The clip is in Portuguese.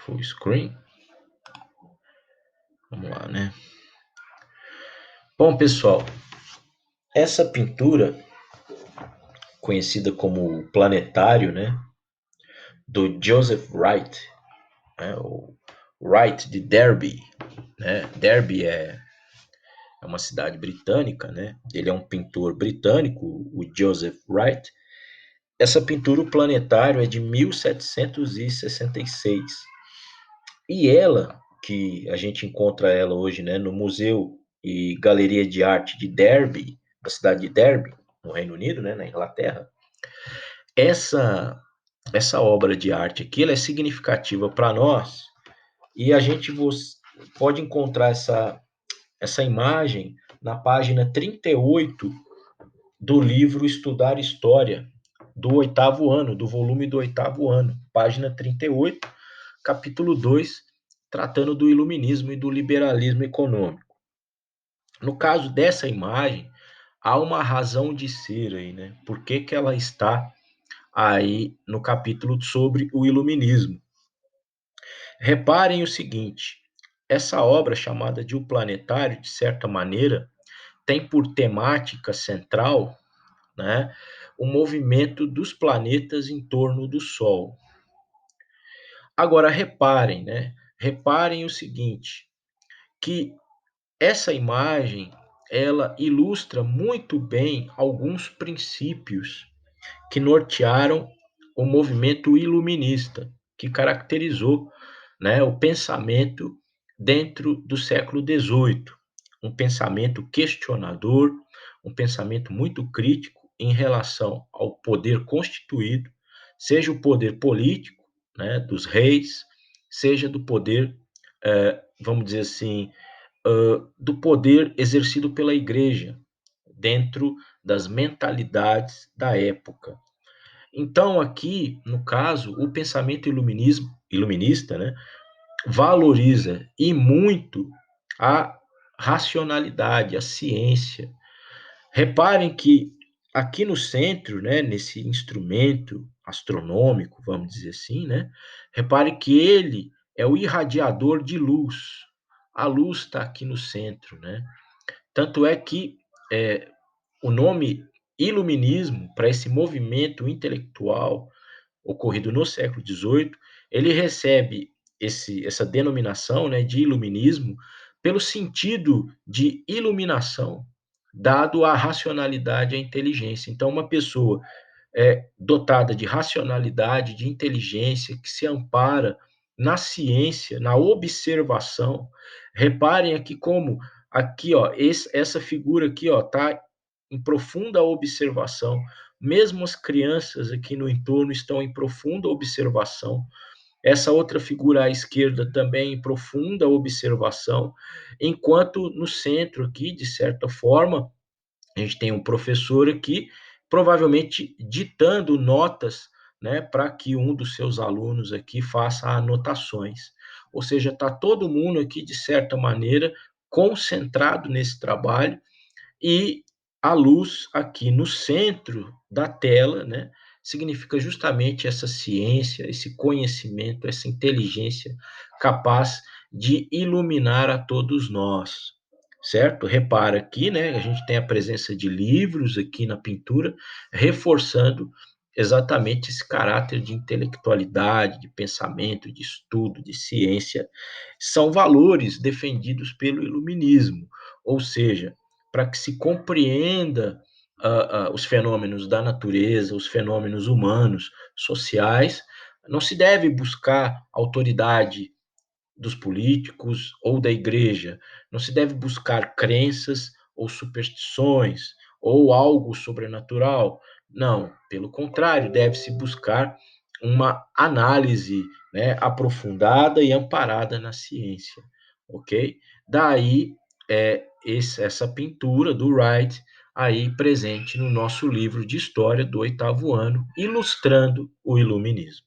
Full screen. Vamos lá, né? Bom, pessoal, essa pintura, conhecida como Planetário, né, do Joseph Wright, né, o Wright de Derby, né? Derby é uma cidade britânica, né? Ele é um pintor britânico, o Joseph Wright. Essa pintura, o Planetário, é de 1766. E ela, que a gente encontra ela hoje, né, no Museu e Galeria de Arte de Derby, da cidade de Derby, no Reino Unido, né, na Inglaterra. Essa obra de arte aqui, ela é significativa para nós e a gente pode encontrar essa imagem na página 38 do livro Estudar História, do oitavo ano, do volume do oitavo ano, página 38, capítulo 2, tratando do iluminismo e do liberalismo econômico. No caso dessa imagem, há uma razão de ser aí, né? Por que que ela está aí no capítulo sobre o iluminismo? Reparem o seguinte, essa obra chamada de O Planetário, de certa maneira, tem por temática central, né, o movimento dos planetas em torno do Sol. Agora reparem, né? Reparem o seguinte, que essa imagem ela ilustra muito bem alguns princípios que nortearam o movimento iluminista, que caracterizou, né, o pensamento dentro do século XVIII. Um pensamento questionador, um pensamento muito crítico em relação ao poder constituído, seja o poder político, né, dos reis, seja do poder, vamos dizer assim, do poder exercido pela igreja, dentro das mentalidades da época. Então, aqui, no caso, o pensamento iluminista, né, valoriza e muito a racionalidade, a ciência. Reparem que aqui no centro, né, nesse instrumento astronômico, vamos dizer assim, né, reparem que ele é o irradiador de luz. A luz está aqui no centro, né? Tanto é que é, o nome iluminismo para esse movimento intelectual ocorrido no século XVIII, ele recebe essa denominação, né, de iluminismo pelo sentido de iluminação dado à racionalidade e à inteligência. Então, uma pessoa dotada de racionalidade, de inteligência, que se ampara na ciência, na observação. Reparem aqui como aqui, ó, essa figura aqui, ó, tá em profunda observação. Mesmo as crianças aqui no entorno estão em profunda observação. Essa outra figura à esquerda também em profunda observação, enquanto no centro aqui, de certa forma, a gente tem um professor aqui, provavelmente ditando notas, né, para que um dos seus alunos aqui faça anotações. Ou seja, está todo mundo aqui, de certa maneira, concentrado nesse trabalho e a luz aqui no centro da tela, né, significa justamente essa ciência, esse conhecimento, essa inteligência capaz de iluminar a todos nós, certo? Repara aqui, né, a gente tem a presença de livros aqui na pintura, reforçando exatamente esse caráter de intelectualidade, de pensamento, de estudo, de ciência. São valores defendidos pelo iluminismo, ou seja, para que se compreenda os fenômenos da natureza, os fenômenos humanos, sociais, não se deve buscar autoridade dos políticos ou da igreja, não se deve buscar crenças ou superstições ou algo sobrenatural. Não, pelo contrário, deve-se buscar uma análise, né, aprofundada e amparada na ciência, ok? Daí essa pintura do Wright aí presente no nosso livro de história do oitavo ano, ilustrando o iluminismo.